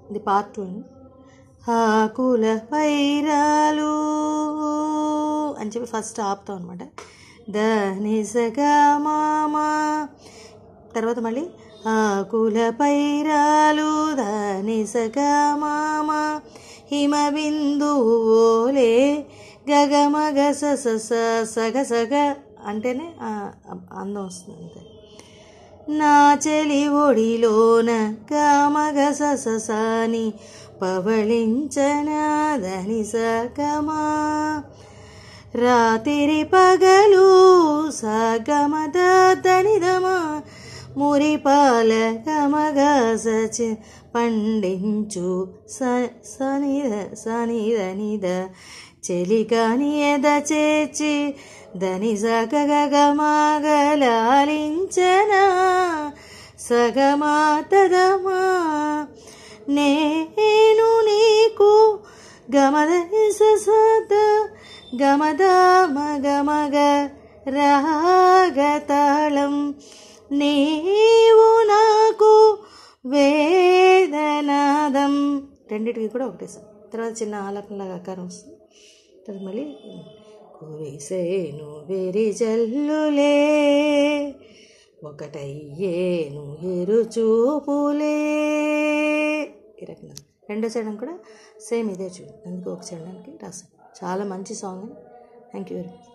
ఇది పార్ట్ 2 అండి. ఆకుల పైరాలు అని చెప్పి ఫస్ట్ ఆపుతాం అనమాట. ధనిసగా మామ, తర్వాత మళ్ళీ ఆకుల పైరాలు ధనిసగా మామ, హిమబిందువులే గగమగ సగ సగ అంటేనే అందం వస్తుంది అంతే. నా చెలి ఒడిలోన కామగ ససాని పవళించనాదని సగమా, రాత్రి పగలు సగమద దనిదమా, మురిపాల గమగ సచి పండించు సనిద చెలికాని ఎద చేర్చి దని సగగమగలాలించనా సగమాతదమా, నేను నీకు గమదని సద గమద మగమగ రాగతాళం, నీవు నాకు వేదనాదం. రెండింటికి కూడా ఒకటే సార్. తర్వాత చిన్న ఆలపనలాగా ఆకారం వస్తుంది. తర్వాత మళ్ళీ కురిసేను వెరి జల్లులే ఒకటయ్యేను ఎరు చూపులే. ఈ రకంగా రెండో చరణం కూడా సేమ్ ఇదే చూడండి. అందుకు ఒక చరణానికి రాశాను. చాలా మంచి song. Thank you very much.